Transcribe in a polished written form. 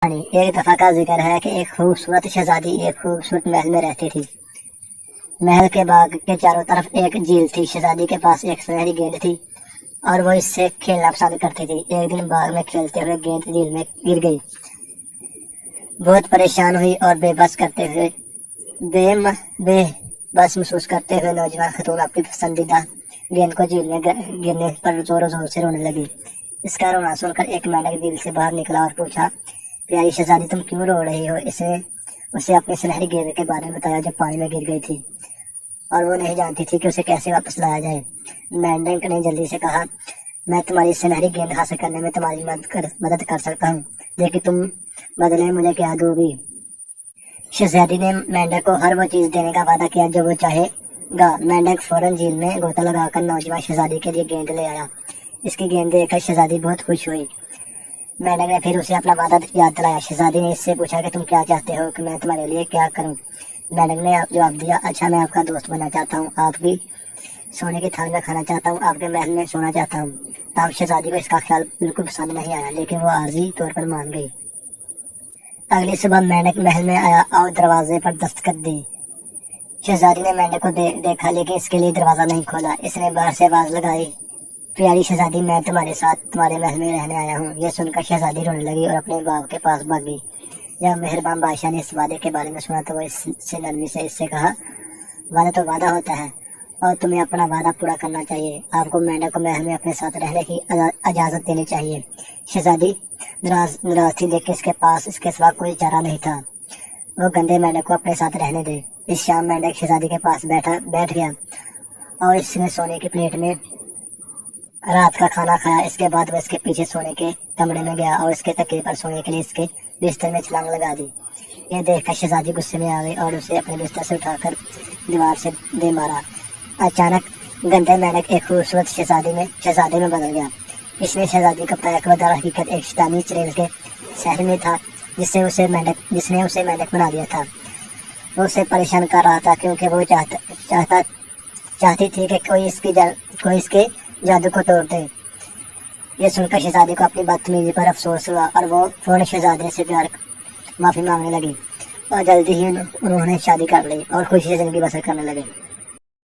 ایک دفعہ کا ذکر ہے کہ ایک خوبصورت شہزادی ایک خوبصورت محل میں رہتی تھی۔ محل کے باغ کے چاروں طرف ایک جھیل تھی۔ شہزادی کے پاس ایک سنہری گیند تھی اور وہ اس سے کھیلنا پسند کرتی تھی۔ ایک دن باغ میں کھیلتے ہوئے گیند جھیل میں گر گئی۔ بہت پریشان ہوئی اور بے بس محسوس کرتے ہوئے نوجوان خاتون اپنی پسندیدہ گیند کو جھیل میں گرنے پر زور زور سے رونے لگی۔ اس کا رونا سن کر ایک مینڈک جھیل سے باہر نکلا اور پوچھا، پیاری شہزادی تم کیوں رو رہی ہو؟ اس نے اسے اپنی سنہری گیند کے بارے میں بتایا جو پانی میں گر گئی تھی اور وہ نہیں جانتی تھی کہ اسے کیسے واپس لایا جائے۔ مینڈک نے جلدی سے کہا، میں تمہاری سنہری گیند حاصل کرنے میں تمہاری مدد کر سکتا ہوں، لیکن تم بدلے میں مجھے کیا دو گی؟ شہزادی نے مینڈک کو ہر وہ چیز دینے کا وعدہ کیا جو وہ چاہے گا۔ مینڈک فوراً جھیل میں غوطہ لگا کر نوجوان شہزادی کے لیے گیند لے آیا۔ اس کی گیند دیکھ کر شہزادی بہت خوش ہوئی۔ مینڈک نے پھر اسے اپنا وعدہ یاد دلایا۔ شہزادی نے اس سے پوچھا کہ تم کیا چاہتے ہو کہ میں تمہارے لیے کیا کروں؟ مینڈک نے جواب دیا، اچھا میں آپ کا دوست بننا چاہتا ہوں، آپ کی سونے کی تھالی میں کھانا چاہتا ہوں، آپ کے محل میں سونا چاہتا ہوں۔ تاہم شہزادی کو اس کا خیال بالکل پسند نہیں آیا، لیکن وہ عارضی طور پر مان گئی۔ اگلی صبح مینڈک محل میں آیا اور دروازے پر دستک دی۔ شہزادی نے مینڈک کو دیکھا لیکن اس کے لیے دروازہ نہیں کھولا۔ اس نے باہر سے آواز لگائی، پیاری شہزادی میں تمہارے ساتھ تمہارے محل میں رہنے آیا ہوں۔ یہ سن کر شہزادی رونے لگی اور اپنے باپ کے پاس بھاگ گئی۔ جب مہربان بادشاہ نے اس وعدے کے بارے میں سنا تو وہ اس سے نرمی سے اس سے کہا، وعدہ تو وعدہ ہوتا ہے اور تمہیں اپنا وعدہ پورا کرنا چاہیے۔ آپ کو مینڈک کو محل میں اپنے ساتھ رہنے کی اجازت دینی چاہیے۔ شہزادی ناراض تھی لیکن اس کے پاس اس کے سوا کوئی چارہ نہیں تھا۔ وہ گندے مینڈک کو اپنے ساتھ رہنے دے۔ اس شام مینڈک شہزادی کے پاس بیٹھ گیا اور اس نے سونے کی پلیٹ میں رات کا کھانا کھایا۔ اس کے بعد وہ اس کے پیچھے سونے کے کمرے میں گیا اور اس کے تکیے پر سونے کے لیے اس کے بستر میں چھلانگ لگا دی۔ یہ دیکھ کر شہزادی غصے میں آ گئی اور اسے اپنے بستر سے اٹھا کر دیوار سے دے مارا۔ اچانک گندے مینڈک ایک خوبصورت شہزادے میں بدل گیا۔ اس نے شہزادی کو بتایا کہ وہ در حقیقت ایک شیطانی چڑیل کے شہر میں تھا جس نے اسے مینڈک بنا دیا تھا۔ وہ اسے پریشان کر رہا تھا کیونکہ وہ چاہتی تھی کہ کوئی اس کے جادو کو توڑ دے۔ یہ سن کر شہزادی کو اپنی بدتمیزی پر افسوس ہوا اور وہ فوراً شہزادے سے معافی مانگنے لگی اور جلدی ہی انہوں نے شادی کر لی اور خوشی سے زندگی بسر کرنے لگے۔